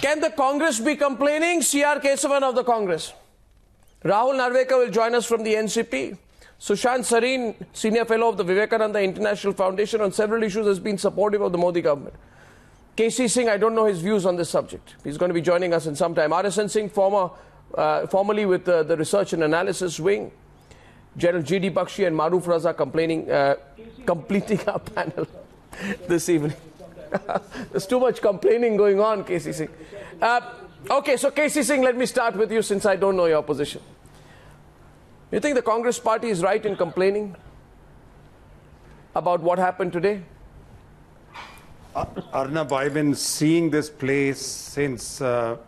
Can the Congress be complaining? C.R. Kesavan of the Congress. Rahul Narvekar will join us from the NCP. Sushant, Sareen, Senior Fellow of the Vivekananda International Foundation, on several issues has been supportive of the Modi government. KC Singh, I don't know his views on this subject. He's going to be joining us in some time. RSN Singh, formerly with the Research and Analysis Wing. General G.D. Bakshi and Maroof Raza completing our panel this evening. There's too much complaining going on, KC Singh. Okay, so KC Singh, let me start with you since I don't know your position. You think the Congress party is right in complaining about what happened today? Arnab, I've been seeing this place since about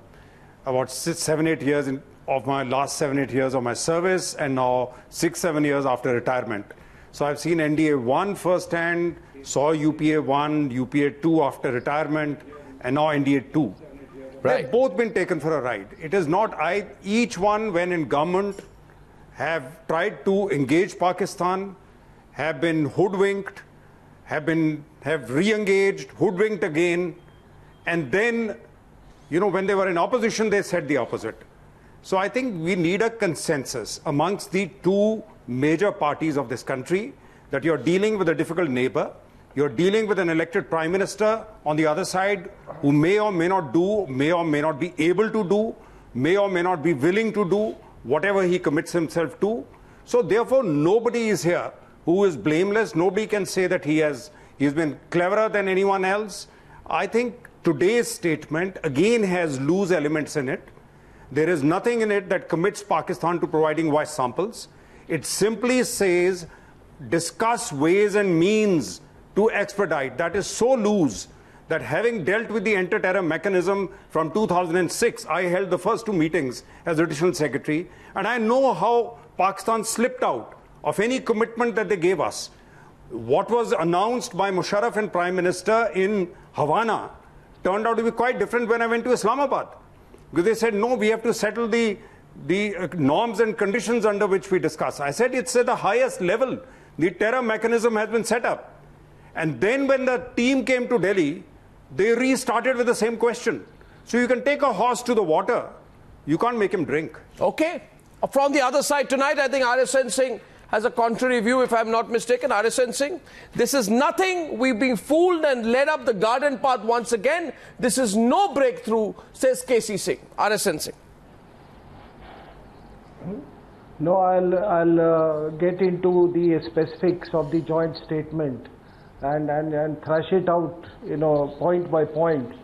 7-8 years of my last 7-8 years of my service, and now 6-7 years after retirement. So I've seen NDA 1 firsthand, saw UPA 1, UPA 2 after retirement, and now NDA 2. Right. They've both been taken for a ride. It is not each one, when in government, have tried to engage Pakistan, have been hoodwinked, have re-engaged, hoodwinked again, and then, you know, when they were in opposition, they said the opposite. So I think we need a consensus amongst the two major parties of this country that you're dealing with a difficult neighbor, you're dealing with an elected Prime Minister on the other side who may or may not do, may or may not be able to do, may or may not be willing to do whatever he commits himself to. So therefore, nobody is here who is blameless. Nobody can say that he's been cleverer than anyone else. I think today's statement again has loose elements in it. There is nothing in it that commits Pakistan to providing voice samples. It simply says, discuss ways and means to expedite. That is so loose that, having dealt with the anti-terror mechanism from 2006, I held the first 2 meetings as Additional Secretary, and I know how Pakistan slipped out of any commitment that they gave us. What was announced by Musharraf and Prime Minister in Havana turned out to be quite different when I went to Islamabad. Because they said, no, we have to settle the norms and conditions under which we discuss. I said, it's at the highest level. The terror mechanism has been set up. And then when the team came to Delhi, they restarted with the same question. So you can take a horse to the water. You can't make him drink. Okay. From the other side tonight, I think RSN Singh has a contrary view, if I'm not mistaken. RSN Singh, this is nothing. We've been fooled and led up the garden path once again. This is no breakthrough, says KC Singh. RSN Singh. No, I'll get into the specifics of the joint statement and thrash it out, you know, point by point.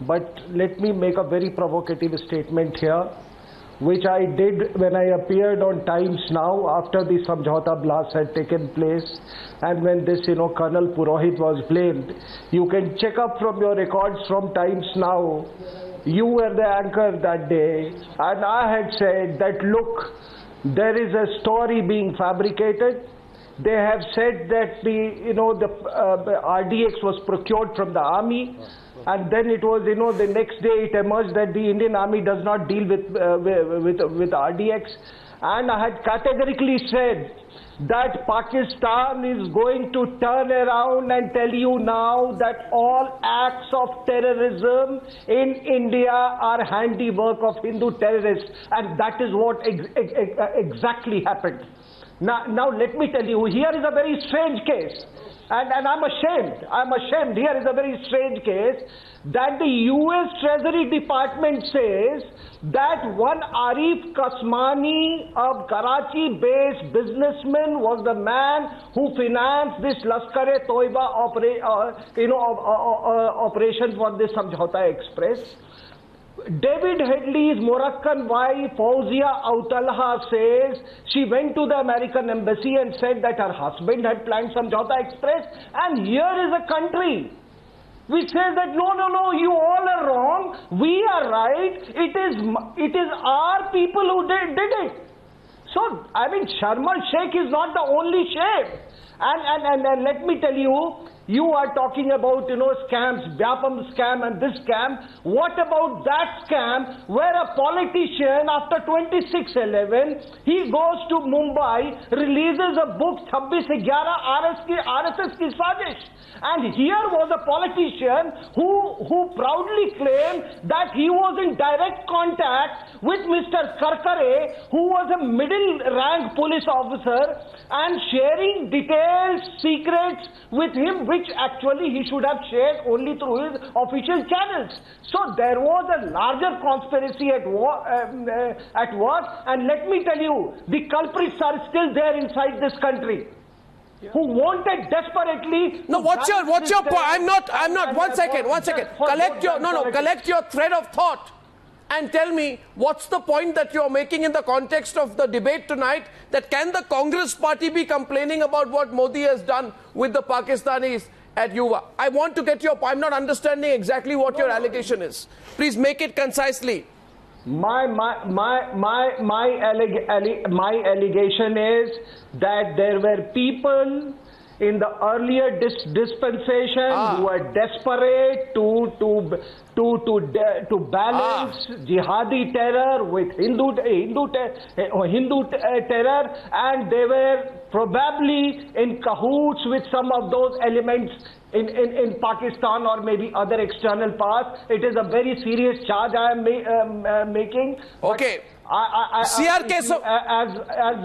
But let me make a very provocative statement here, which I did when I appeared on Times Now after the Samjhauta blast had taken place, and when this, you know, Colonel Purohit was blamed. You can check up from your records from Times Now. You were the anchor that day, and I had said that, look, there is a story being fabricated. They have said that the RDX was procured from the army, and then it was, you know, the next day it emerged that the Indian army does not deal with RDX. And I had categorically said that Pakistan is going to turn around and tell you now that all acts of terrorism in India are handiwork of Hindu terrorists, and that is what exactly happened. Now let me tell you, here is a very strange case, and I'm ashamed. Here is a very strange case that the US Treasury Department says that one Arif Kasmani, a Karachi-based businessman, was the man who financed this Lashkar-e-Toiba operation for this Samjhauta Express. David Headley's Moroccan wife, Fauzia Autalha, says she went to the American embassy and said that her husband had planned Samjhauta Express. And here is a country which says that no, you all are wrong, we are right, it is our people who did it. So, I mean, Sharma Sheikh is not the only sheikh. And let me tell you, You are talking about, scams, Vyapam scam and this scam. What about that scam where a politician after 26/11, he goes to Mumbai, releases a book, 26/11 RSS ki sazish. And here was a politician who proudly claimed that he was in direct contact with Mr. Karkare, who was a middle rank police officer, and sharing details, secrets with him, which actually he should have shared only through his official channels. So there was a larger conspiracy at work, and let me tell you, the culprits are still there inside this country. Who wanted desperately. No, what's your point? I'm not. One second. Collect your thread of thought and tell me what's the point that you're making in the context of the debate tonight, that can the Congress party be complaining about what Modi has done with the Pakistanis at Yuva? I want to get your point. I'm not understanding exactly what your allegation is. Please make it concisely. My allegation is that there were people in the earlier dispensation who were desperate to balance jihadi terror with Hindu terror, and they were probably in cahoots with some of those elements in Pakistan or maybe other external powers. It is a very serious charge I am making. Okay. As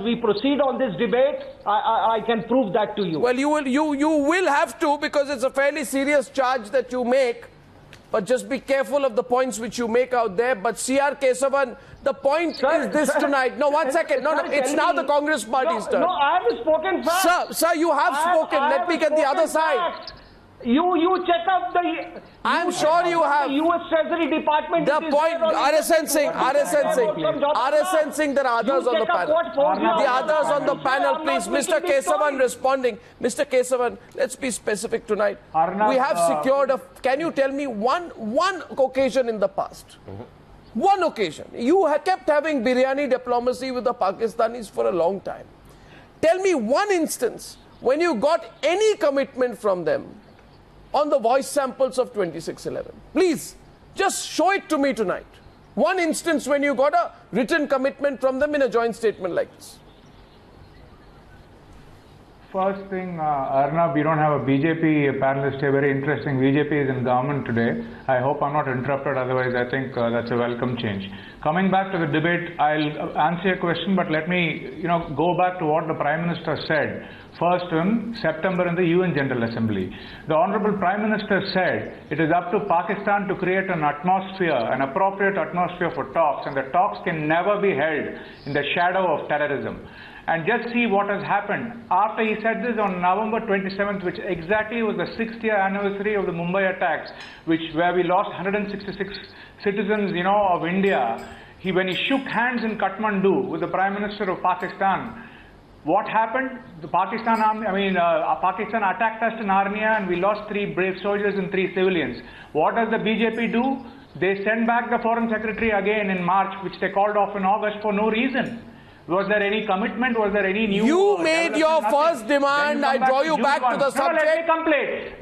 we proceed on this debate, I can prove that to you. Well, you will have to, because it's a fairly serious charge that you make. But just be careful of the points which you make out there. But C.R. Kesavan, the point is this tonight. No, one second. No, it's now the Congress party's turn. No, I have spoken facts. Sir, you have spoken. Let me get the other side. You check out the. I'm sure you have. The U.S. Treasury Department. The point, RSN Singh, there are others on the panel. The others on the panel, please. Mr. Kesavan responding. Mr. Kesavan, let's be specific tonight. Arnab, we have secured can you tell me one occasion in the past? One occasion. You kept having biryani diplomacy with the Pakistanis for a long time. Tell me one instance when you got any commitment from them on the voice samples of 26/11. Please, just show it to me tonight. One instance when you got a written commitment from them in a joint statement like this. First thing, Arnab, we don't have a BJP panelist here. Very interesting. BJP is in government today. I hope I'm not interrupted. Otherwise, I think that's a welcome change. Coming back to the debate, I'll answer your question, but let me, go back to what the Prime Minister said. First in September in the UN General Assembly. The Honorable Prime Minister said it is up to Pakistan to create an appropriate atmosphere for talks, and the talks can never be held in the shadow of terrorism. And just see what has happened. After he said this on November 27th, which exactly was the 6th-year anniversary of the Mumbai attacks, where we lost 166 citizens, of India, when he shook hands in Kathmandu with the Prime Minister of Pakistan, what happened? The Pakistan attacked us in Arnia, and we lost 3 brave soldiers and 3 civilians. What does the BJP do? They send back the Foreign Secretary again in March, which they called off in August for no reason. Was there any commitment? Was there any new... You made your first demand. I draw you back to the subject.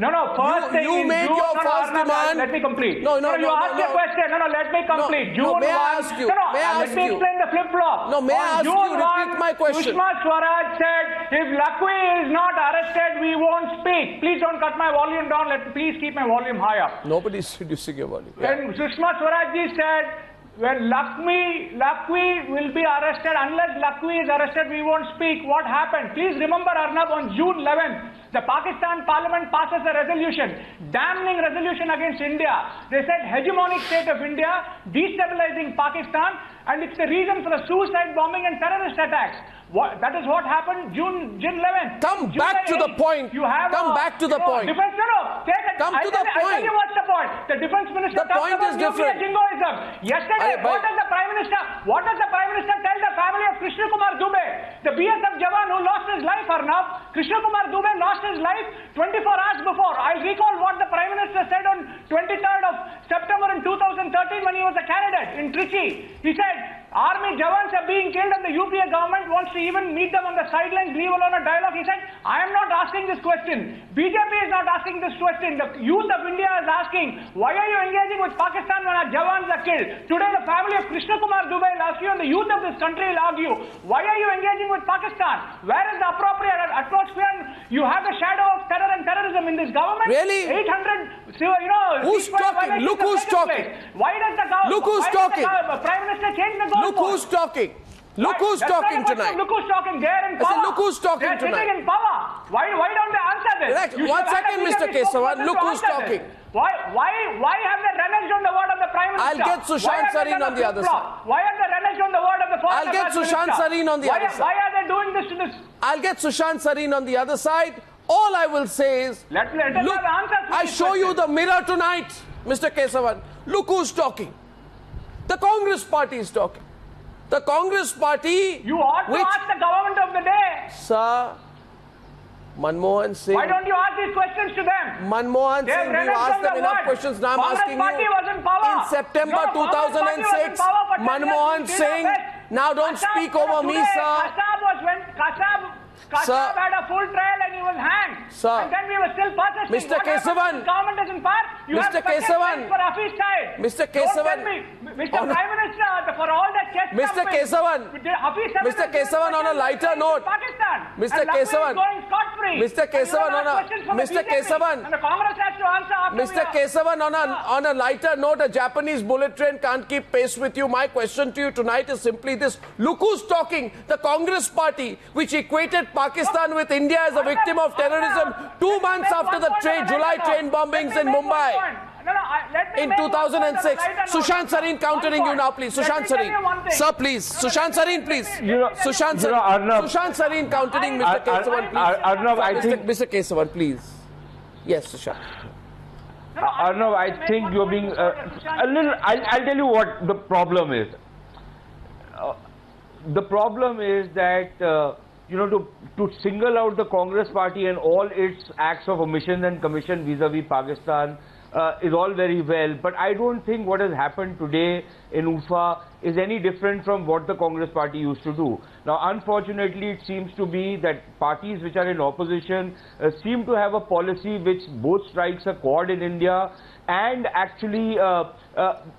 No, let me complete. First thing you made your first demand. Let me complete. You asked a question. Let me complete. May I ask you? Let me explain the flip-flop. No, may I ask you? Repeat my question. Sushma Swaraj said, if Lakwi is not arrested, we won't speak. Please don't cut my volume down. Please keep my volume high up. Nobody's reducing your volume. When Sushma Swaraj said, when Lakwi will be arrested, unless Lakwi is arrested, we won't speak. What happened? Please remember, Arnab, on June 11th, the Pakistan Parliament passes a resolution, damning resolution against India. They said hegemonic state of India, destabilizing Pakistan, and it's the reason for the suicide bombing and terrorist attacks. That is what happened June 11th. Come back to the point. Come back to the point. Come to the point. I'll tell you what's the point. The defense minister talked about nuclear jingoism. Yesterday, what does the Prime Minister tell the family of Krishna Kumar Dubey, the BSF Jawan who lost his life, Arnab? Krishna Kumar Dubey lost his life 24 hours before. I'll recall what the Prime Minister said on 23rd of September in 2013 when he was a candidate in Trichy. He said, army jawans are being killed and the UPA government wants to even meet them on the sidelines, leave alone a dialogue. He said, I am not asking this question. BJP is not asking this question. The youth of India is asking, why are you engaging with Pakistan when our jawans are killed? Today the family of Krishna Kumar Dubey will ask you, and the youth of this country will argue, why are you engaging with Pakistan? Where is the appropriate atmosphere? You have the shadow of terror and terrorism in this government. Really? 800, who's talking? Look who's talking. Why does the government? Look who's talking. Prime Minister change the goalpost? Look who's talking. Look who's talking tonight. Look who's talking. They're in power. Look who's talking They're tonight. sitting in power. Why don't they answer this? Relax. 1 second, Mr. Kesavan. Look who's talking. Why have they reneged on the word of the Prime Minister? I'll get Sushant Sareen on the other side. Why have they reneged on the word of the Foreign I'll get Sushant Sareen on the other side. Why are they doing this to this? I'll get Sushant Sareen on the other side. All I will say is, let us have answers to I show you the mirror tonight, Mr. Kesavan. Look who's talking. The Congress party is talking. The Congress party... You ought to ask the government of the day. Sir, Manmohan Singh... Why don't you ask these questions to them? Manmohan Singh, we've asked them enough questions. Now I'm asking you. In September 2006, Manmohan Singh... Now don't speak over me, sir. Kasab had a full trial and he was hanged. Sir. And then we were still persisting. Mr. Kesavan. Government is in power. You Mr. have Kesavan. for Hafiz side. Mr. Kesavan. Don't tell me. Mr. Prime Minister, for all that chest Mr. Kesavan. Mr. Kesavan, on a lighter note. Mr. Kesavan. Mr. Kesavan, Mr. Kesavan. And the Congress has to answer after Mr. Kesavan, on a lighter note, a Japanese bullet train can't keep pace with you. My question to you tonight is simply this. Look who's talking. The Congress party, which equated Pakistan with India as a victim of terrorism 2 months after the July train bombings in Mumbai in 2006. Sushant Sareen countering you now, please. Sushant Sareen. Sir, please. Sushant Sareen, please. Sushant Sareen countering Mr. Kesavan, please. Arnab, I think... Mr. Kesavan, please. Yes, Sushant. Arnab, I think you're being a little... I'll tell you what the problem is. The problem is that... to single out the Congress party and all its acts of omission and commission vis-a-vis Pakistan is all very well, but I don't think what has happened today in Ufa is any different from what the Congress party used to do. Now, unfortunately, it seems to be that parties which are in opposition seem to have a policy which both strikes a chord in India and actually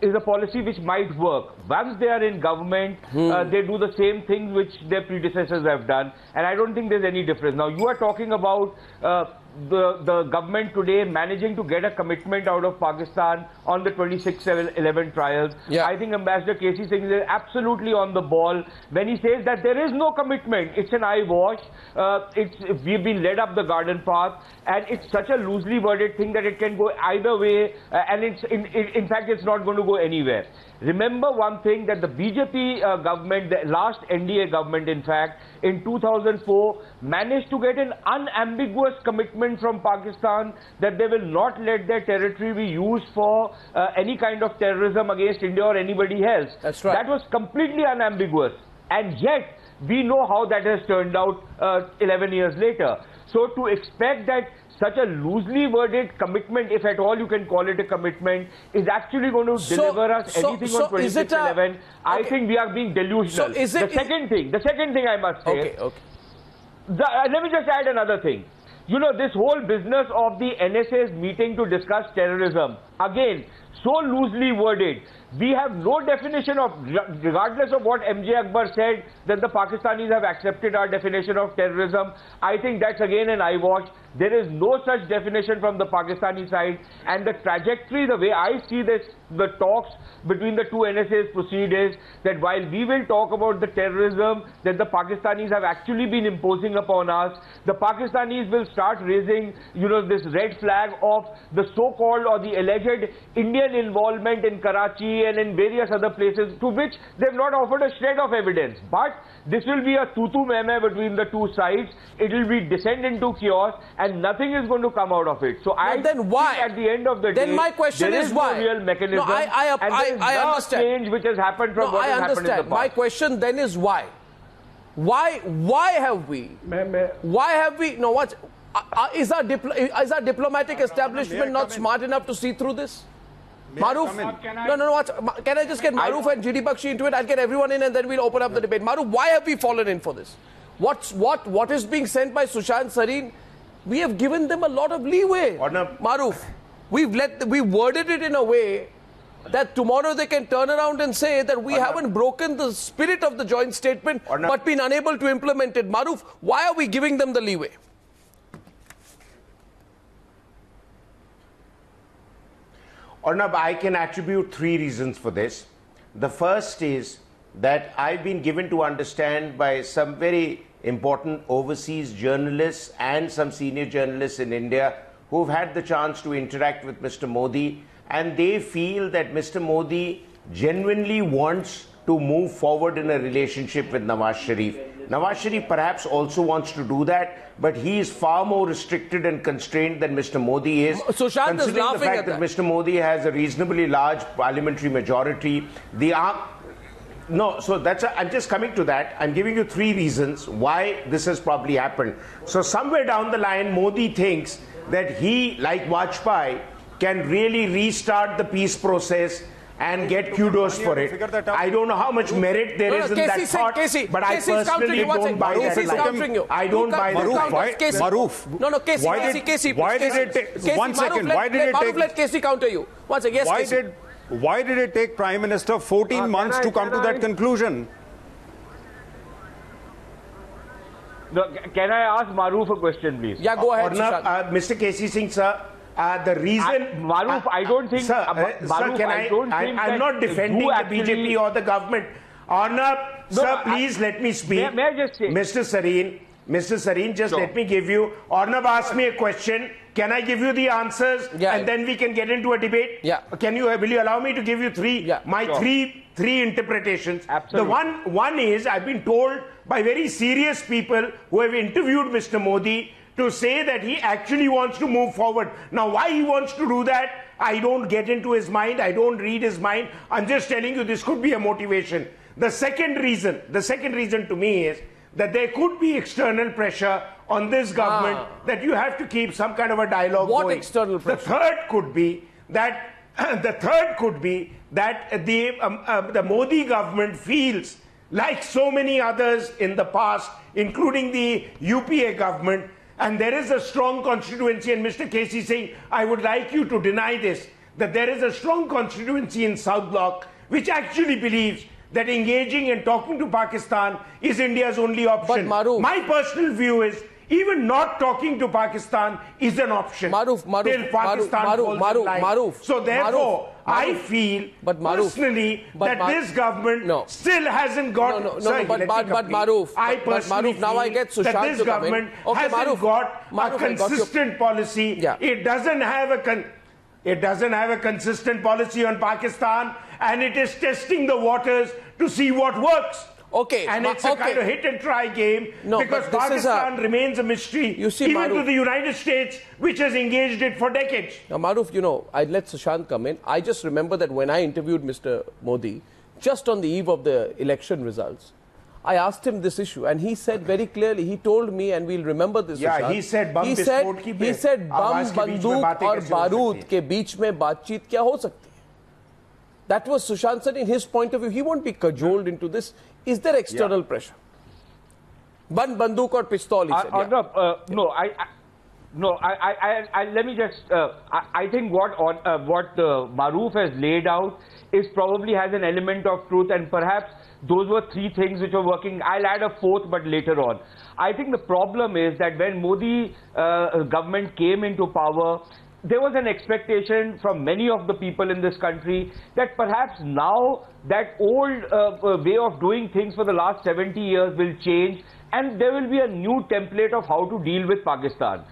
is a policy which might work. Once they are in government, they do the same things which their predecessors have done, and I don't think there's any difference. Now, you are talking about the government today managing to get a commitment out of Pakistan on the 26/11 trials. Yeah. I think Ambassador K.C. Singh is absolutely on the ball when he says that there is no commitment. It's an eyewash. We've been led up the garden path, and it's such a loosely worded thing that it can go either way, and in fact, it's not going to go anywhere. Remember one thing, that the BJP government, the last NDA government, in fact, in 2004, managed to get an unambiguous commitment from Pakistan that they will not let their territory be used for any kind of terrorism against India or anybody else. That's right. That was completely unambiguous. And yet, we know how that has turned out 11 years later. So to expect that such a loosely worded commitment, if at all you can call it a commitment, is actually going to deliver us anything on 26/11, I think we are being delusional. The second thing I must say, let me just add another thing. You know, this whole business of the NSA's meeting to discuss terrorism, again, so loosely worded. We have no definition of, regardless of what MJ Akbar said, that the Pakistanis have accepted our definition of terrorism. I think that's again an eyewash. There is no such definition from the Pakistani side, and the trajectory, the way I see this, the talks between the two NSAs proceed is that while we will talk about the terrorism that the Pakistanis have actually been imposing upon us, the Pakistanis will start raising, this red flag of the so-called or the alleged Indian involvement in Karachi and in various other places, to which they have not offered a shred of evidence. But this will be a tutu meme between the two sides. It will be descend into chaos, and nothing is going to come out of it. So I then why? Think at the end of the day, my question there is why? no real mechanism. No, I understand. Change which has happened from what has happened in the past. My question then is why? Why have we? Why have we? No, what? Is our diplomatic establishment not smart enough to see through this? Maroof, can I just get Maroof and GD Bakshi into it? I'll get everyone in and then we'll open up the debate. Maroof, why have we fallen in for this? What is being sent by Sushant, Sareen? We have given them a lot of leeway. Maroof, we worded it in a way that tomorrow they can turn around and say that we haven't broken the spirit of the joint statement but been unable to implement it. Maroof, why are we giving them the leeway? Arnab, I can attribute 3 reasons for this. The first is that I've been given to understand by some very important overseas journalists and some senior journalists in India who've had the chance to interact with Mr. Modi, and they feel that Mr. Modi genuinely wants to move forward in a relationship with Nawaz Sharif. Nawaz Sharif perhaps also wants to do that, but he is far more restricted and constrained than Mr. Modi is. Sushant is laughing the fact at that Mr. Modi has a reasonably large parliamentary majority. I'm just coming to that. I'm giving you 3 reasons why this has probably happened. So somewhere down the line, Modi thinks that he, like Vajpayee, can really restart the peace process and get kudos for it. I don't know how much merit there is in that thought, but I personally don't buy that. I don't buy that. Maroof, why did it take 1 second? Why did it take? Let Casey counter you. One second. Yes, why did it take Prime Minister 14 months to come to that conclusion? No, can I ask Maroof a question, please? Yeah, go ahead, Mr. K.C. Singh, sir. The reason... Maroof, I don't think... I'm not defending the BJP or the government. Arnab, sir, please let me speak. May I just say... Mr. Sareen, just let me give you... Arnab asked me a question. Can I give you the answers? Yeah. And then we can get into a debate? Yeah. Will you allow me to give you 3? Yeah. Three interpretations. Absolutely. The one is, I've been told by very serious people who have interviewed Mr. Modi to say that he actually wants to move forward. Now, why he wants to do that, I don't get into his mind. I don't read his mind. I'm just telling you this could be a motivation. The second reason to me is that there could be external pressure on this government that you have to keep some kind of a dialogue going. What external pressure? The third could be that the Modi government feels like so many others in the past, including the UPA government, and there is a strong constituency, and Mr. K.C. Singh, I would like you to deny this, that there is a strong constituency in South Bloc which actually believes that engaging and talking to Pakistan is India's only option. But Maroof, my personal view is even not talking to Pakistan is an option till Pakistan falls in line. So therefore, I feel personally that this government still hasn't got... Maroof, I personally feel now I get Sushant that this government hasn't got a consistent policy. Yeah. It doesn't have a consistent policy on Pakistan, and it is testing the waters to see what works. Okay. And it's a kind of hit and try game because Pakistan remains a mystery, even to the United States, which has engaged it for decades. Now, Maroof, I'd let Sushant come in. I just remember that when I interviewed Mr. Modi, just on the eve of the election results, I asked him this issue, and he said very clearly, he told me, and we'll remember this, Sushant, he said, bam banduk aur barood ke beech mein baatcheet kya ho sakti hai? That was Sushant said in his point of view. He won't be cajoled into this. Is there external pressure? Ban banduk or pistol, he said. Let me just... I think what Maroof has laid out is probably has an element of truth, and perhaps those were 3 things which were working. I'll add a 4th, but later on. I think the problem is that when Modi government came into power, there was an expectation from many of the people in this country that perhaps now that old way of doing things for the last 70 years will change, and there will be a new template of how to deal with Pakistan.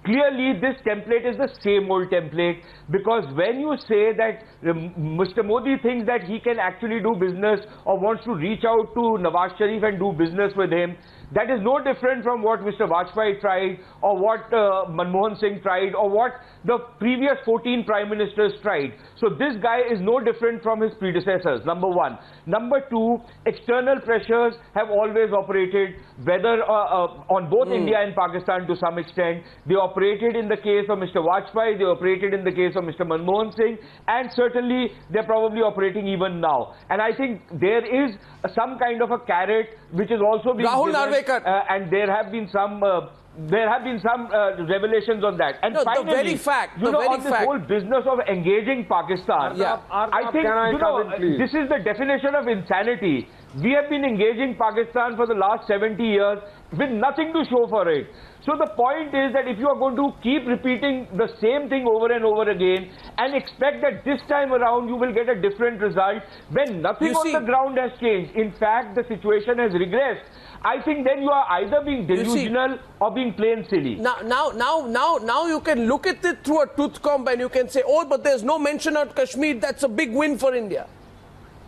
Clearly, this template is the same old template, because when you say that Mr. Modi thinks that he can actually do business or wants to reach out to Nawaz Sharif and do business with him, that is no different from what Mr. Vajpayee tried, or what Manmohan Singh tried, or what the previous 14 Prime Ministers tried. So this guy is no different from his predecessors, number 1. Number 2, external pressures have always operated, whether on both India and Pakistan to some extent. They operate operated in the case of Mr. Vajpayee, they operated in the case of Mr. Manmohan Singh, and certainly they're probably operating even now. And I think there is some kind of a carrot which is also being Rahul given, Narvekar. and there have been some revelations on that. And no, finally, the very fact, on this whole business of engaging Pakistan, I think this is the definition of insanity. We have been engaging Pakistan for the last 70 years with nothing to show for it. So the point is that if you are going to keep repeating the same thing over and over again and expect that this time around you will get a different result when nothing on the ground has changed, in fact the situation has regressed, I think then you are either being delusional or being plain silly. Now you can look at it through a tooth comb and you can say, oh, but there's no mention of Kashmir, that's a big win for India.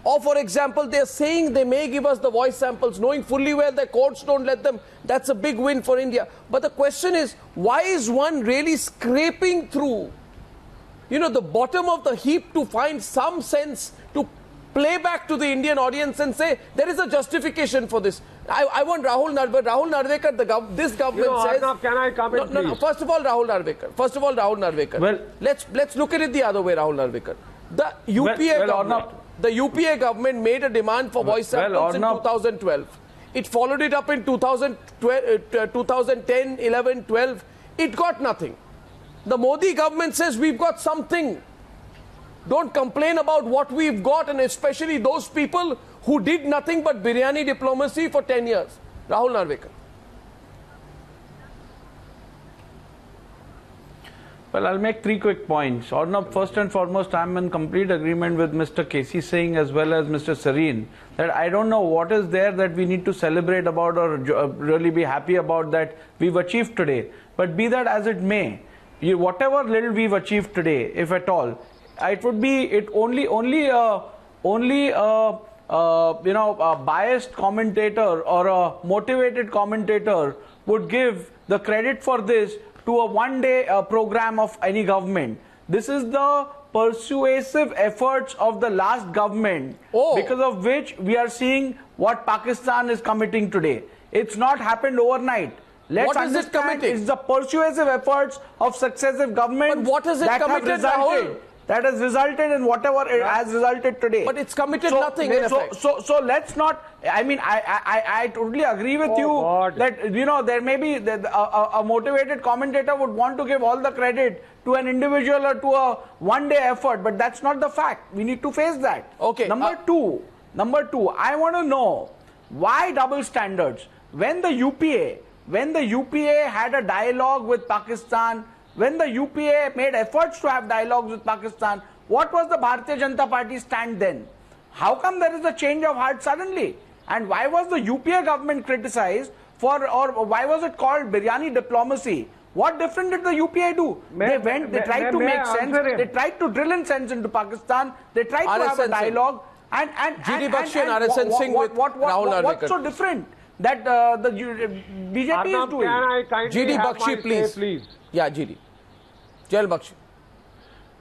Or, for example, they're saying they may give us the voice samples, knowing fully well the courts don't let them. That's a big win for India. But the question is, why is one really scraping through, the bottom of the heap to find some sense to play back to the Indian audience and say, there is a justification for this? I want Rahul Narvekar, this government says... Arnab, can I come in, please? No. First of all, Rahul Narvekar. Well, let's look at it the other way, Rahul Narvekar. The UPA government... The UPA government made a demand for voice samples in 2012. It followed it up in 2010, 11, 12. It got nothing. The Modi government says we've got something. Don't complain about what we've got, and especially those people who did nothing but biryani diplomacy for 10 years. Rahul Narvekar. Well, I'll make 3 quick points. Arnab, first and foremost, I'm in complete agreement with Mr. K.C. Singh as well as Mr. Sareen that I don't know what is there that we need to celebrate about or really be happy about that we've achieved today. But be that as it may, whatever little we've achieved today, if at all, it would be only a biased commentator or a motivated commentator would give the credit for this to a one-day program of any government. This is the persuasive efforts of the last government, because of which we are seeing what Pakistan is committing today. It's not happened overnight. Let's understand it's the persuasive efforts of successive governments that has resulted in whatever it has resulted today. But it's committed nothing in effect. So let's not, I totally agree with that, there may be, a motivated commentator would want to give all the credit to an individual or to a one-day effort, but that's not the fact. We need to face that. Okay. Number two, I want to know why double standards? When the UPA had a dialogue with Pakistan, when the UPA made efforts to have dialogues with Pakistan, what was the Bharatiya Janata Party stand then? How come there is a change of heart suddenly? And why was the UPA government criticized for, or why was it called biryani diplomacy? What different did the UPA do? They tried to make sense, they tried to drill in sense into Pakistan, they tried to have a dialogue. And Bakshi and RSN Singh with Rahul Narvekar. What's so different that the BJP is doing? Can I kindly have Bakshi, please. Yeah, GD. Jail Bakshi.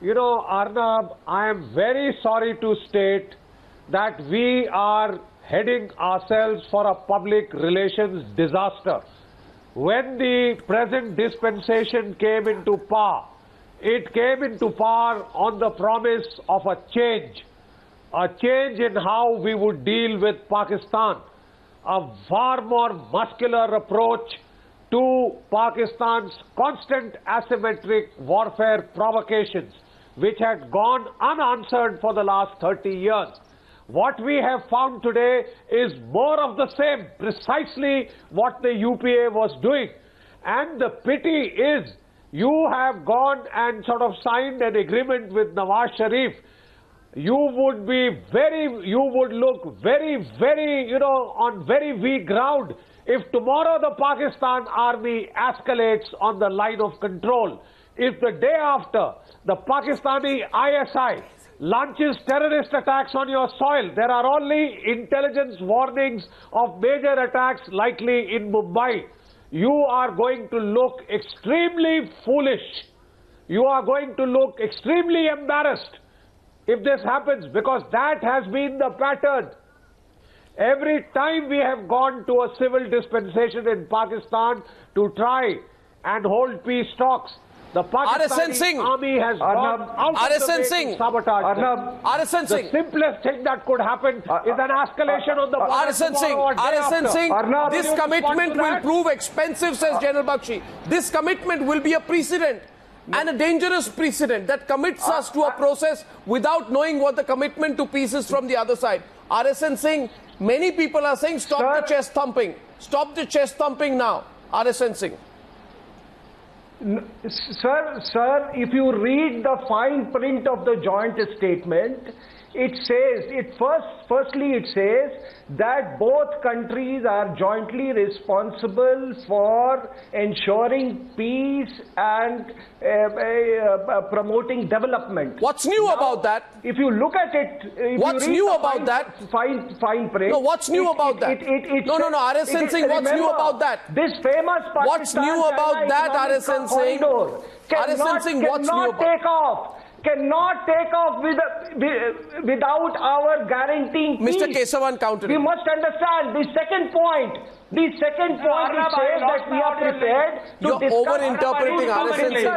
Arnab, I am very sorry to state that we are heading ourselves for a public relations disaster. When the present dispensation came into power, it came into power on the promise of a change in how we would deal with Pakistan, a far more muscular approach to Pakistan's constant asymmetric warfare provocations, which had gone unanswered for the last 30 years. What we have found today is more of the same, precisely what the UPA was doing. And the pity is, you have gone and sort of signed an agreement with Nawaz Sharif. You would look very, on very weak ground if tomorrow the Pakistan army escalates on the line of control. If the day after the Pakistani ISI launches terrorist attacks on your soil, there are only intelligence warnings of major attacks likely in Mumbai, you are going to look extremely foolish. You are going to look extremely embarrassed if this happens, because that has been the pattern. Every time we have gone to a civil dispensation in Pakistan to try and hold peace talks. The Pakistani army has gone out of the way to sabotage them. The simplest thing that could happen is an escalation on the border tomorrow. This commitment will prove expensive, says General Bakshi. This commitment will be a precedent. And a dangerous precedent that commits us to a process without knowing what the commitment to peace is from the other side. RSN Singh, many people are saying stop the chest thumping. Stop the chest thumping now. RSN Singh. Sir, if you read the fine print of the joint statement, it says, firstly it says that both countries are jointly responsible for ensuring peace and promoting development. What's new about that? If you look at it, what's new about that? Fine print. No, what's new about that? No, RSN Singh, what's new about that? This famous Pakistan, what's new about that, RSN Singh? RSN Singh, what's new about cannot take off without our guaranteeing peace. Mr. Kesavan countered. We must understand the second point. The second point is that we are prepared to You're over-interpreting RSN Singh.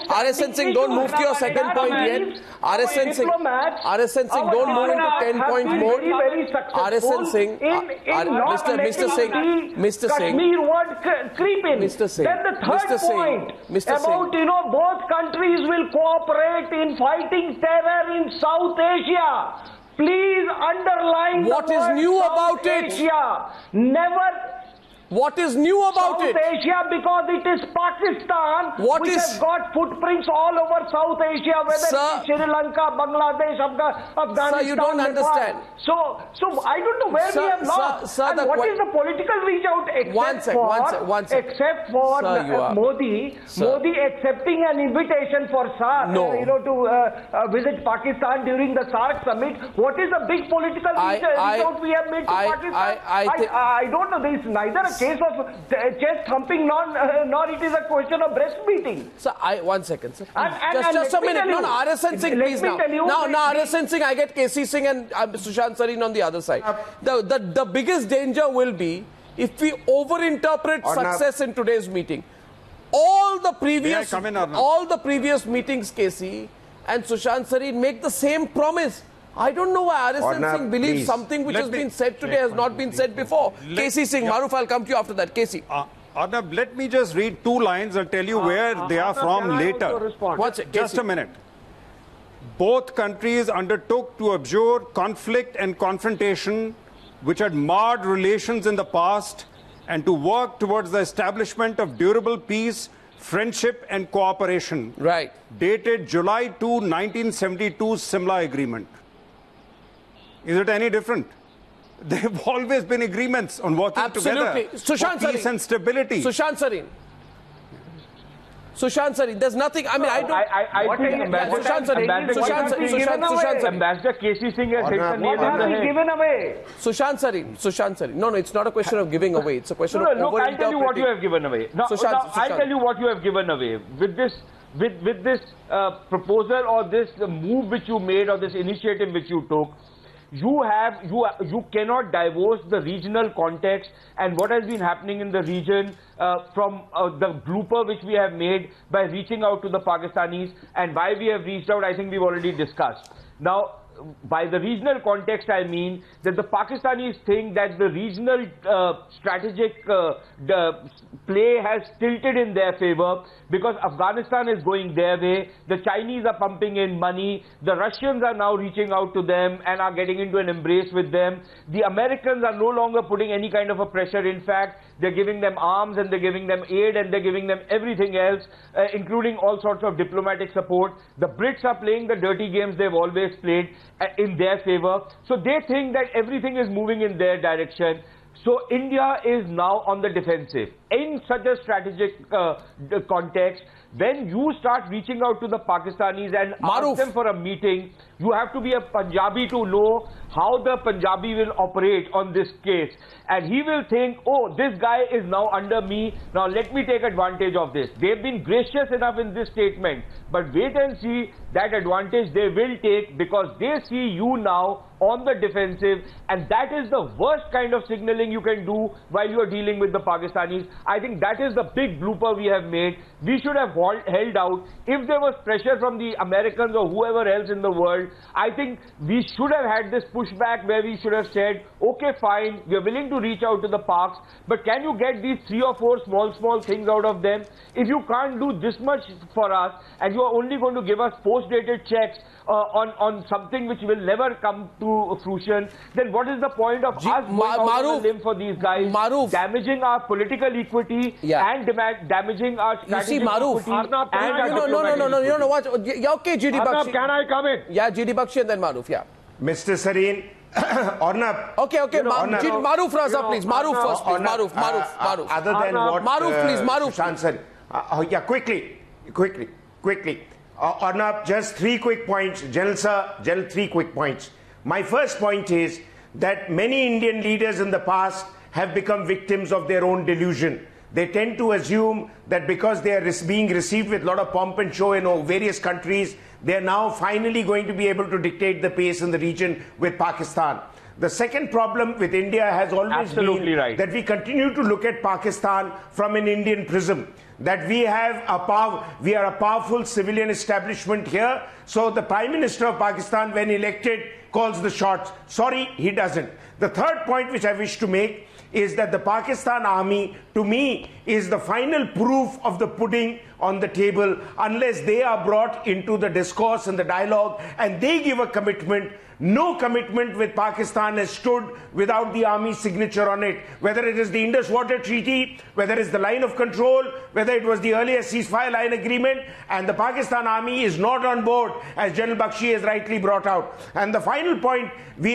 RSN Singh, don't move to your second point yet. RSN Singh, don't move into 10-point mode. RSN Singh, Mr. Singh. Kashmir word creep in. Mr. Singh. Then the third point about, both countries will cooperate in fighting terror in South Asia. Please underline what is new about it. Asia. Never. What is new about South Asia, because it is Pakistan which has got footprints all over South Asia, whether it's Sri Lanka, Bangladesh, Afghanistan. Sir, you don't understand. So I don't know where we have lost. And what is the political reach out except for Modi accepting an invitation for SARC, to visit Pakistan during the SARC summit? What is the big political reach out we have made to Pakistan? I don't know. There is neither a case of chest thumping nor it is a question of breast beating. Sir, one second, sir. Just a minute. No, RSN Singh, please now. Now, RSN Singh, I get KC Singh and Sushant Sareen on the other side. The biggest danger will be if we overinterpret success in today's meeting. All the previous meetings, KC and Sushant Sareen, make the same promise. I don't know why RSN Singh believes something which has been said today has not been said before. KC Singh, Maroof, I'll come to you after that. KC. Arnab, let me just read 2 lines and tell you where they are from later. Just a minute. Both countries undertook to abjure conflict and confrontation which had marred relations in the past and to work towards the establishment of durable peace, friendship and cooperation. Right. Dated July 2, 1972 Simla Agreement. Is it any different? There have always been agreements on working together for peace and stambability. Sushant Sareen, there's nothing. I mean, I think Ambassador KC Singh has hit the nail on the head. Given away. Sushant Sareen. No, it's not a question of giving away. It's a question of look, I'll tell you what you have given away. I'll tell you what you have given away. With this proposal or this move which you made or this initiative which you took, you cannot divorce the regional context and what has been happening in the region from the blooper which we have made by reaching out to the Pakistanis, and why we have reached out, I think we've already discussed. Now, by the regional context, I mean that the Pakistanis think that the regional strategic play has tilted in their favor because Afghanistan is going their way, the Chinese are pumping in money, the Russians are now reaching out to them and are getting into an embrace with them. The Americans are no longer putting any kind of a pressure. In fact, they're giving them arms and they're giving them aid and they're giving them everything else, including all sorts of diplomatic support. The Brits are playing the dirty games they've always played in their favor. So they think that everything is moving in their direction. So India is now on the defensive. In such a strategic context, when you start reaching out to the Pakistanis and ask them for a meeting, you have to be a Punjabi to know how the Punjabi will operate on this case. And he will think, oh, this guy is now under me, now let me take advantage of this. They've been gracious enough in this statement, but wait and see that advantage they will take because they see you now on the defensive, and that is the worst kind of signaling you can do while you are dealing with the Pakistanis. I think that is the big blooper we have made. We should have held out. If there was pressure from the Americans or whoever else in the world, I think we should have had this pushback where we should have said, okay, fine, we are willing to reach out to the parks, but can you get these 3 or 4 small things out of them? If you can't do this much for us and you are only going to give us post-dated checks on something which will never come to fruition, then what is the point of us going out on a limb for these guys, damaging our political equity and damaging our strategic equity? Arnab, no, watch. Okay, GD Bakshi. Arnab, can I come in? Yeah, GD Bakshi and then Maroof, yeah. Mr. Sareen, Arnab. Okay, Maroof, Raza, please. Maroof first, please. Maroof. Other than what Maroof, please. Maroof. Sushant said. Yeah, quickly. Arnab, just 3 quick points. General sir, 3 quick points. My first point is that many Indian leaders in the past have become victims of their own delusion. They tend to assume that because they are being received with a lot of pomp and show in various countries, they are now finally going to be able to dictate the pace in the region with Pakistan. The second problem with India has always been that we continue to look at Pakistan from an Indian prism. That we are a powerful civilian establishment here. So the Prime Minister of Pakistan, when elected, calls the shots. Sorry, he doesn't. The third point which I wish to make is that the Pakistan army, to me, is the final proof of the pudding on the table, unless they are brought into the discourse and the dialogue and they give a commitment. No commitment with Pakistan has stood without the army's signature on it. Whether it is the Indus Water Treaty, whether it's the line of control, whether it was the earlier ceasefire line agreement, and the Pakistan army is not on board, as General Bakshi has rightly brought out. And the final point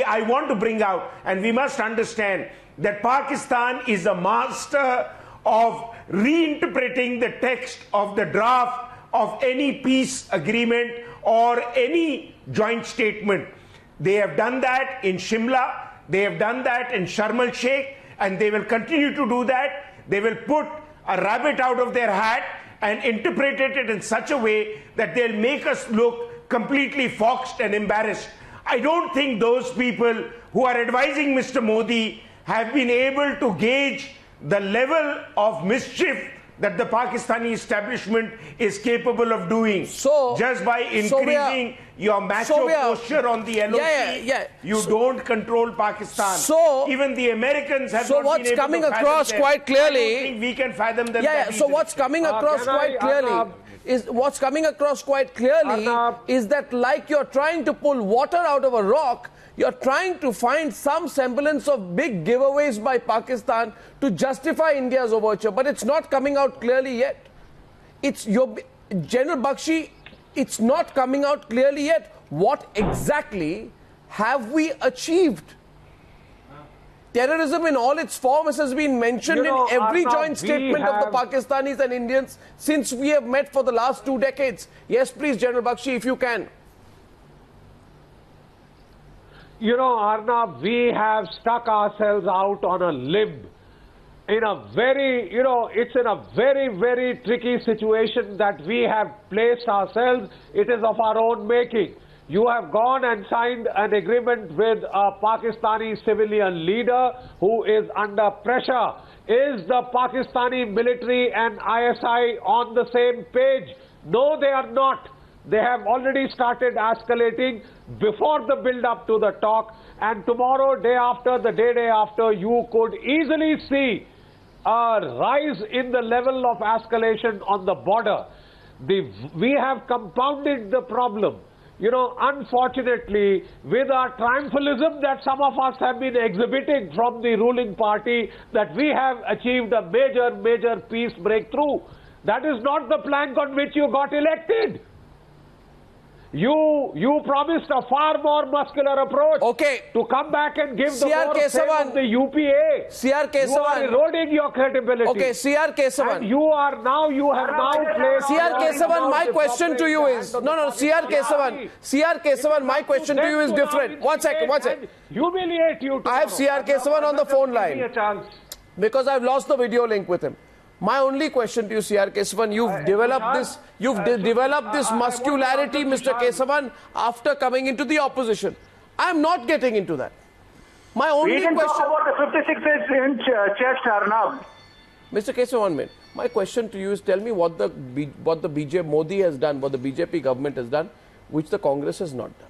I want to bring out, and we must understand that Pakistan is a master of reinterpreting the text of the draft of any peace agreement or any joint statement. They have done that in Shimla, they have done that in Sharm el-Sheikh, and they will continue to do that. They will put a rabbit out of their hat and interpret it in such a way that they'll make us look completely foxed and embarrassed. I don't think those people who are advising Mr. Modi have been able to gauge the level of mischief that the Pakistani establishment is capable of doing. So, just by increasing your macho posture on the LOC, you don't control Pakistan. So, even the Americans have not been able to fathom them. So what's coming across quite clearly... I don't think we can fathom them. So what's coming across quite clearly... What's coming across quite clearly is that, like you're trying to pull water out of a rock, you're trying to find some semblance of big giveaways by Pakistan to justify India's overture, but it's not coming out clearly yet. General Bakshi, it's not coming out clearly yet. What exactly have we achieved? Terrorism in all its forms has been mentioned in every joint statement of the Pakistanis and Indians since we have met for the last 2 decades. Yes, please, General Bakshi, if you can. Arnab, we have stuck ourselves out on a limb in a very, it's in a very, very tricky situation that we have placed ourselves. It is of our own making. You have gone and signed an agreement with a Pakistani civilian leader who is under pressure. Is the Pakistani military and ISI on the same page? No, they are not. They have already started escalating before the build-up to the talk, and tomorrow, day after, the day after, you could easily see a rise in the level of escalation on the border. We have compounded the problem. Unfortunately, with our triumphalism that some of us have been exhibiting from the ruling party, that we have achieved a major peace breakthrough. That is not the plank on which you got elected. You promised a far more muscular approach to come back and give the more of the UPA. You are eroding your credibility. Okay, CR Kesavan. And you have now placed... CR Kesavan, my question to you is... No, CR Kesavan, my question to you is different. One second. Humiliate you. I have CR Kesavan on the phone line because I've lost the video link with him. My only question to you, CR Kesavan, you've developed this muscularity, Mr. Kesavan, after coming into the opposition. I'm not getting into that. My only question... We can talk about the 56-inch chest, Arnab. Mr. Kesavan, 1 minute. My question to you is, tell me what the BJP Modi has done, what the BJP government has done, which the Congress has not done.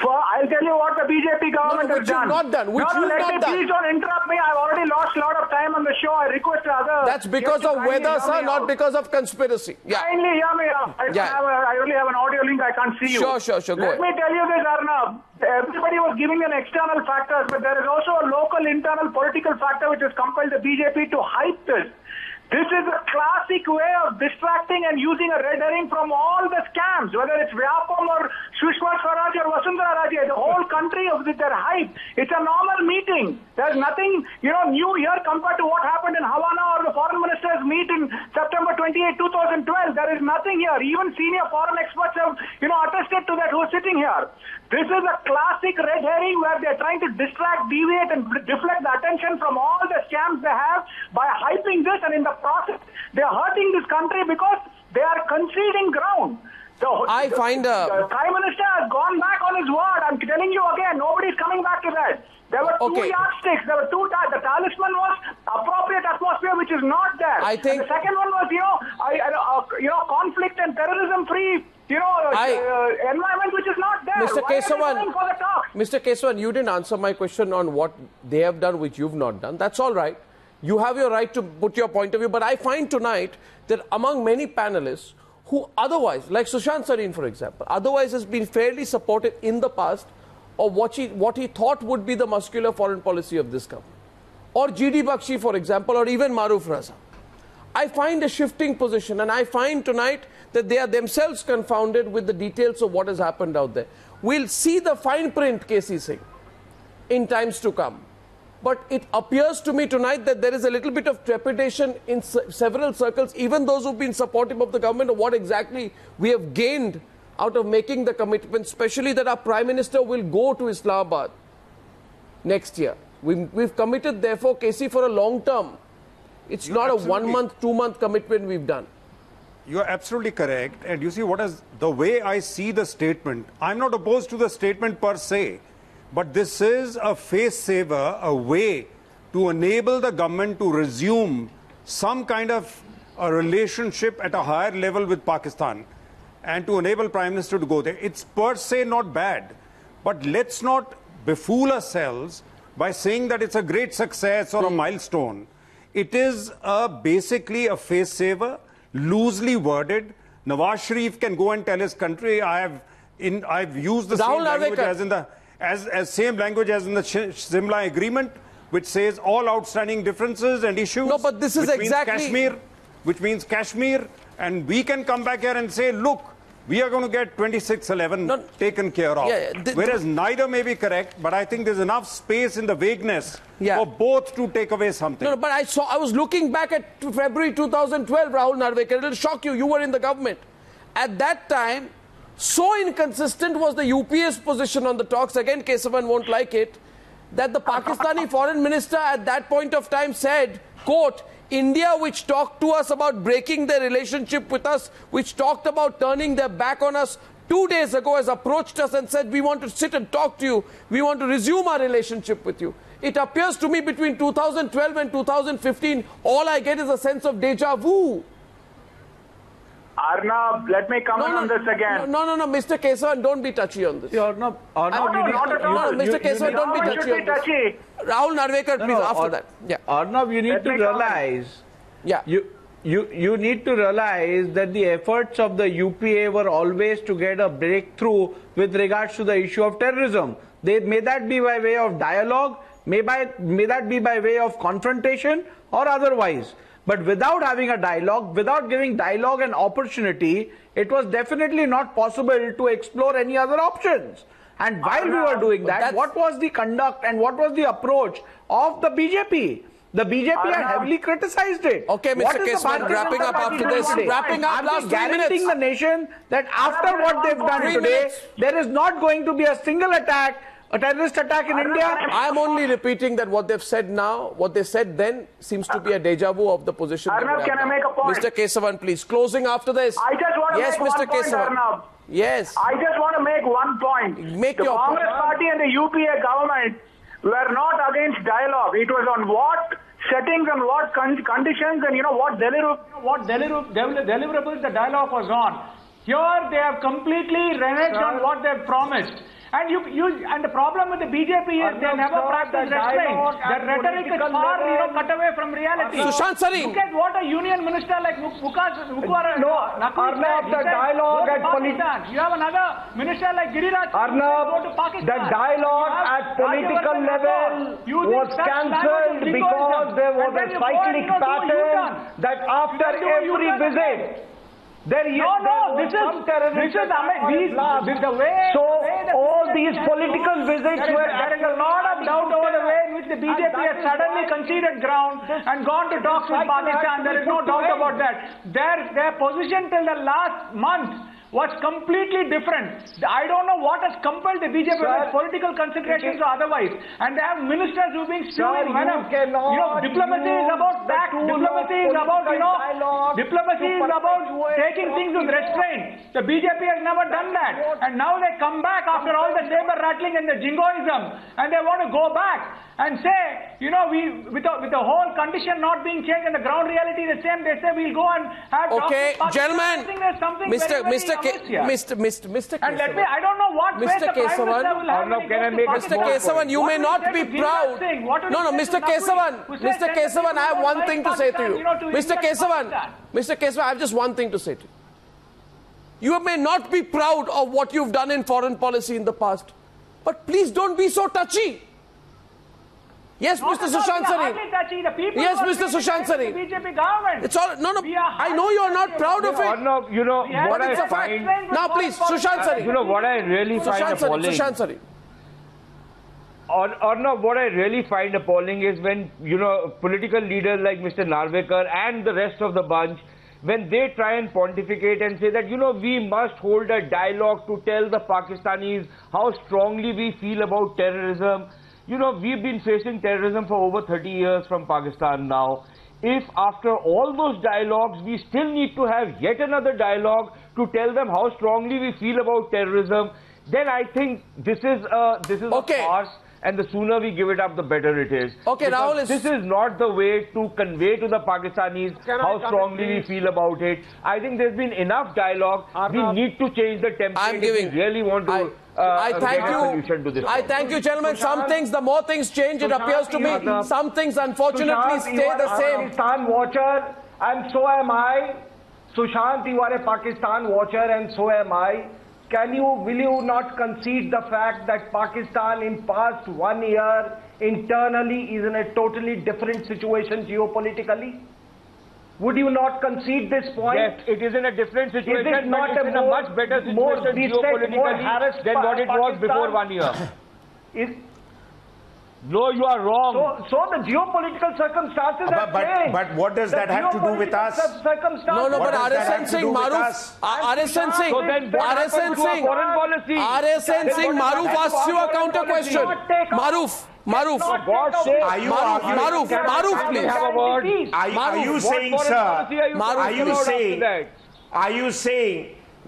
I'll tell you what the BJP government has done. Not done. Which you've not done. Please don't interrupt me. I've already lost a lot of time on the show. I request others. That's because of weather, sir, not because of conspiracy. Yeah. Kindly hear me out. I only have an audio link. I can't see you. Sure. Go Let me tell you this, Arnab. Everybody was giving an external factors, but there is also a local internal political factor which has compelled the BJP to hype this. This is a classic way of distracting and using a red herring from all the scams, whether it's Vyapam or Sushma Swaraj or Vasundhara Raje, the whole country of their hype. It's a normal meeting. There's nothing, new here compared to what happened in Havana or the foreign ministers meet in September 28, 2012. There is nothing here. Even senior foreign experts have, attested to that who are sitting here. This is a classic red herring where they're trying to distract, deviate and deflect the attention from all the scams they have by hyping this, and in the process they're hurting this country because they are conceding ground. The Prime Minister has gone back on his word. I'm telling you again, nobody's coming back to that. There were two yardsticks. There were the talisman was appropriate atmosphere, which is not there. I think and the second one was, conflict and terrorism free, environment, which is not there. Mr. Kesavan, you didn't answer my question on what they have done, which you've not done. That's all right. You have your right to put your point of view. But I find tonight that among many panelists who otherwise, like Sushant Sareen, for example, otherwise has been fairly supportive in the past of what he thought would be the muscular foreign policy of this government, or G.D. Bakshi, for example, or even Maroof Raza, I find a shifting position, and I find tonight that they are themselves confounded with the details of what has happened out there. We'll see the fine print, KC Singh, in times to come. But it appears to me tonight that there is a little bit of trepidation in several circles, even those who've been supportive of the government, of what exactly we have gained out of making the commitment, especially that our Prime Minister will go to Islamabad next year. We've committed, therefore, KC, for a long term. It's not a 1 month, 2 month commitment we've done. You're absolutely correct. And you see, the way I see the statement, I'm not opposed to the statement per se, but this is a face saver, a way to enable the government to resume some kind of a relationship at a higher level with Pakistan, and to enable Prime Minister to go there. It's per se not bad, but let's not befool ourselves by saying that it's a great success or a milestone. It is basically a face saver, loosely worded. Nawaz Sharif can go and tell his country, I've used the same language same language as in the Simla Agreement, which says all outstanding differences and issues. No, but this is exactly which means Kashmir, and we can come back here and say, look, we are going to get 2611 taken care of. Whereas neither may be correct, but I think there's enough space in the vagueness for both to take away something. No, but I was looking back at February 2012, Rahul Narvekar. It'll shock you. You were in the government. At that time, so inconsistent was the UPA's position on the talks, again Kesavan won't like it, that the Pakistani foreign minister at that point of time said, quote, India, which talked to us about breaking their relationship with us, which talked about turning their back on us 2 days ago, has approached us and said, we want to sit and talk to you. We want to resume our relationship with you. It appears to me between 2012 and 2015, all I get is a sense of deja vu. Arnab, let me comment on this again. No, Mr. Kesavan, don't be touchy on this. Arnab, Mr. Kesavan, don't be touchy on this. Rahul Narvekar, please, after that. Yeah. Arnab, you need to realize. Yeah. You need to realize that the efforts of the UPA were always to get a breakthrough with regards to the issue of terrorism. May that be by way of dialogue, may that be by way of confrontation or otherwise. But without having a dialogue, without giving dialogue an opportunity, it was definitely not possible to explore any other options. And while we were doing that, what was the conduct and what was the approach of the BJP? The BJP had heavily criticized it. Okay, Mr. Kesavan, wrapping up after this. Wrapping up last 3 minutes. Guaranteeing the nation that after what they've done today, there is not going to be a single attack, a terrorist attack in India. I'm only repeating that what they've said now, what they said then, seems to be a deja vu of the position. Arnab, can I make a point? Mr. Kesavan, please. Closing after this. I just want to make one point, Arnab. Yes. I just want to make one point. Make your point. The Congress party and the UPA government were not against dialogue. It was on what setting some lot conditions and what deliverables the dialogue was on. Here they have completely reneged on what they have promised. And the problem with the BJP is they never practice restraint. Their rhetoric is far cut away from reality. Sushant Sareen. Look at what a union minister like Arnab, the dialogue at Pakistan. You have another minister like Giriraj. Arnab, the dialogue at political level was cancelled because there was a cyclic pattern that after every visit, this is the way. So all these political visits were. There is a lot of doubt over the way in which the BJP has suddenly conceded ground and gone to talks with Pakistan. There is no doubt about that. Their position till the last month was completely different. I don't know what has compelled the BJP, whether political considerations or otherwise. And they have ministers who are being spewing venom. Diplomacy is about tact. Diplomacy is about, diplomacy is about taking things with restraint. The BJP has never done that. And now they come back after all the saber rattling and the jingoism. And they want to go back and say, with the whole condition not being changed and the ground reality the same, they say we'll go and have okay, gentlemen, I think there's something Mr. And let me, I don't know what face the Prime Minister will have. Mr. Kesavan, you may not be proud. No, Mr. Kesavan, I have one thing to say to you. Mr. Kesavan, I have just one thing to say to you. You may not be proud of what you've done in foreign policy in the past, but please don't be so touchy. Yes, Mr. Sushant Sareen. Yes, Mr. Sushant Sareen. It's all I know you are not proud of it. No, what it's a fact. Now, please, Sushant Sareen. What I really find appalling. Sushant Sareen. What I really find appalling is when political leaders like Mr. Narvekar and the rest of the bunch, when they try and pontificate and say that we must hold a dialogue to tell the Pakistanis how strongly we feel about terrorism. We've been facing terrorism for over 30 years from Pakistan now. If after all those dialogues, we still need to have yet another dialogue to tell them how strongly we feel about terrorism, then I think this is a farce. And the sooner we give it up, the better it is. Okay, Rahul, this is not the way to convey to the Pakistanis how strongly we feel about it. I think there's been enough dialogue. We need to change the template if we really want to. I thank you, gentlemen. Some things, the more things change, it appears to me. Some things, unfortunately, stay the same. Pakistan watcher, and so am I. Sushant, you are a Pakistan watcher, and so am I. Will you not concede the fact that Pakistan in past 1 year internally is in a totally different situation geopolitically? Would you not concede this point? Yes, it is in a different situation, but it's in a much better situation geopolitically than what it was before 1 year. No, you are wrong. So the geopolitical circumstances have changed. But what does that have to do with us? No, but RSN Singh, Maroof, RSN Singh, Maroof asks you a counter question. Maroof, please. Are you saying, sir?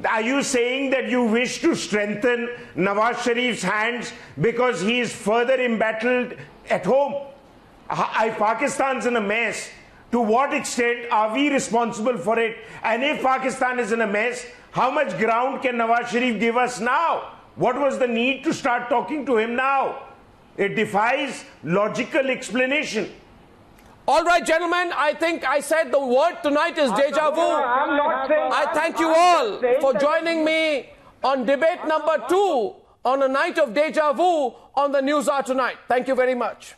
Are you saying that you wish to strengthen Nawaz Sharif's hands because he is further embattled at home? If Pakistan's in a mess, to what extent are we responsible for it? And if Pakistan is in a mess, how much ground can Nawaz Sharif give us now? What was the need to start talking to him now? It defies logical explanation. All right, gentlemen, I think I said the word tonight is deja vu. I thank you all for joining me on debate number 2 on a night of deja vu on the News Hour tonight. Thank you very much.